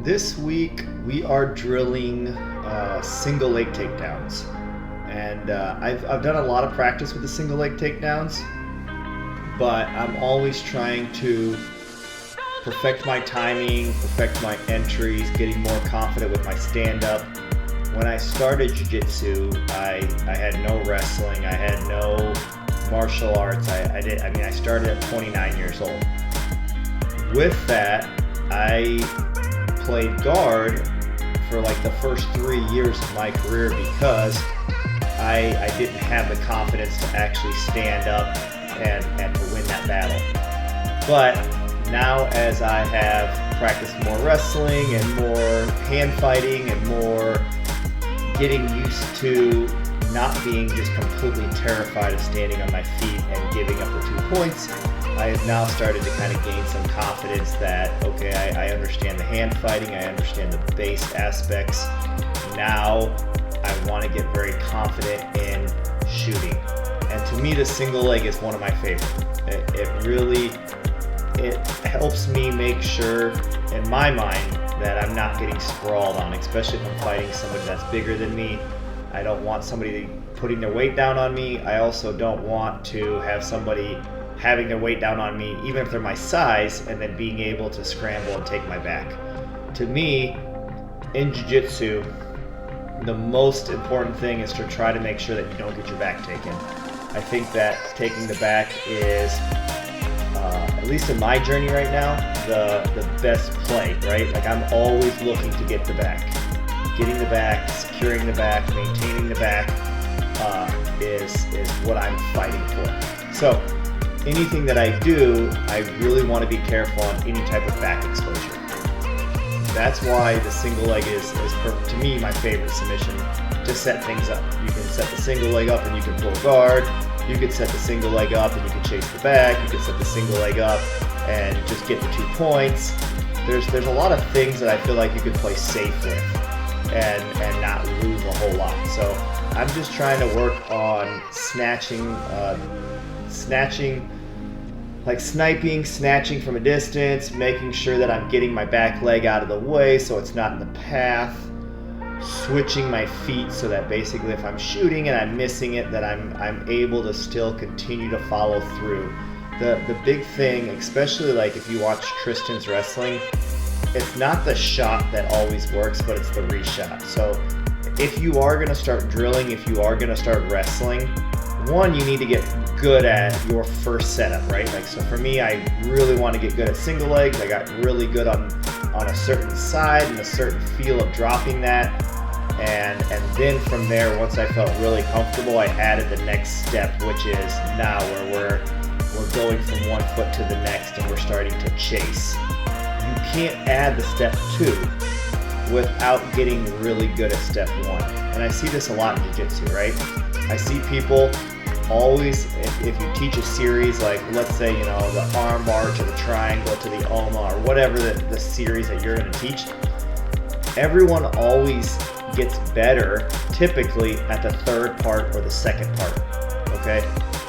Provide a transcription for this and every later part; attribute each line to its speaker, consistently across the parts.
Speaker 1: This week we are drilling single leg takedowns, and I've done a lot of practice with the single leg takedowns, but I'm always trying to perfect my timing, perfect my entries, getting more confident with my stand-up. When I started Jiu-Jitsu, I had no wrestling, I had no martial arts. I started at 29 years old. With that, I played guard for like the first 3 years of my career because I didn't have the confidence to actually stand up and to win that battle. But now, as I have practiced more wrestling and more hand fighting and more getting used to not being just completely terrified of standing on my feet and giving up the 2 points, I have now started to kind of gain some confidence that, okay, I understand the hand fighting, I understand the base aspects. Now I want to get very confident in shooting. And to me, the single leg is one of my favorites. It helps me make sure, in my mind, that I'm not getting sprawled on, especially if I'm fighting somebody that's bigger than me. I don't want somebody putting their weight down on me. I also don't want to have somebody having their weight down on me, even if they're my size, and then being able to scramble and take my back. To me, in Jiu-Jitsu, the most important thing is to try to make sure that you don't get your back taken. I think that taking the back is, at least in my journey right now, the best play, right? Like, I'm always looking to get the back. Getting the back, securing the back, maintaining the back is what I'm fighting for. So anything that I do, I really want to be careful on any type of back exposure. That's why the single leg is to me, my favorite submission to set things up. You can set the single leg up and you can pull guard. You could set the single leg up and you can chase the back. You could set the single leg up and just get the 2 points. There's a lot of things that I feel like you could play safe with and not lose a whole lot. So I'm just trying to work on snatching, like snatching from a distance, making sure that I'm getting my back leg out of the way so it's not in the path, switching my feet so that basically if I'm shooting and I'm missing it, that I'm able to still continue to follow through. The big thing, especially like if you watch Tristan's wrestling, it's not the shot that always works, but it's the reshot. So if you are going to start drilling, if you are going to start wrestling, one, you need to get good at your first setup, right? Like, so for me, I really want to get good at single legs. I got really good on a certain side and a certain feel of dropping that. And then from there, once I felt really comfortable, I added the next step, which is now where we're going from one foot to the next and we're starting to chase. You can't add the step 2 without getting really good at step 1. And I see this a lot in Jiu-Jitsu, right? I see people always, if you teach a series, like let's say, the arm bar to the triangle to the Oma or whatever the series that you're going to teach, everyone always gets better typically at the third part or the second part, okay?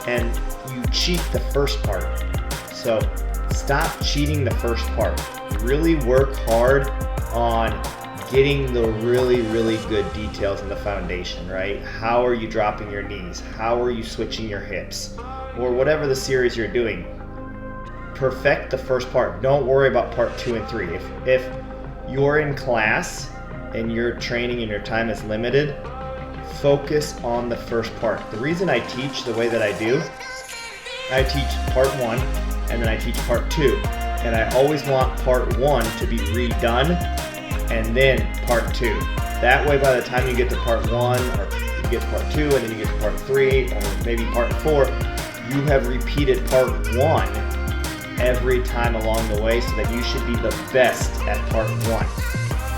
Speaker 1: And you cheat the first part. So stop cheating the first part. Really work hard on getting the really, really good details in the foundation, right? How are you dropping your knees? How are you switching your hips? Or whatever the series you're doing. Perfect the first part. Don't worry about part 2 and 3. If you're in class and your training and your time is limited, focus on the first part. The reason I teach the way that I do, I teach part 1 and then I teach part 2. And I always want part 1 to be redone and then part 2. That way, by the time you get to part 1, or you get to part 2, and then you get to part 3, or maybe part 4, you have repeated part 1 every time along the way so that you should be the best at part 1.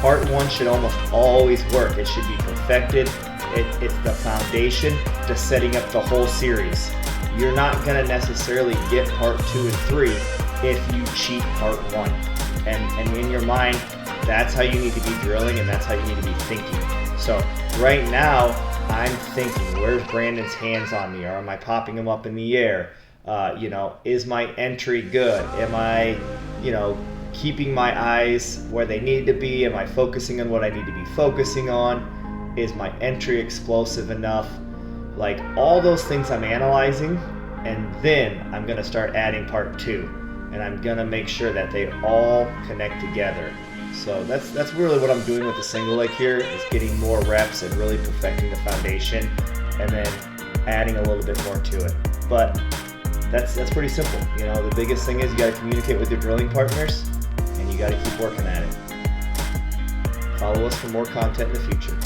Speaker 1: Part 1 should almost always work. It should be perfected. It's the foundation to setting up the whole series. You're not going to necessarily get part 2 and 3 if you cheat part 1. And in your mind, that's how you need to be drilling and that's how you need to be thinking. So right now, I'm thinking, where's Brandon's hands on me? Or am I popping them up in the air? Is my entry good? Am I, keeping my eyes where they need to be? Am I focusing on what I need to be focusing on? Is my entry explosive enough? Like, all those things I'm analyzing, and then I'm gonna start adding part 2, and I'm gonna make sure that they all connect together. So that's really what I'm doing with the single leg here, is getting more reps and really perfecting the foundation, and then adding a little bit more to it. But that's pretty simple. You know, the biggest thing is you got to communicate with your drilling partners, and you got to keep working at it. Follow us for more content in the future.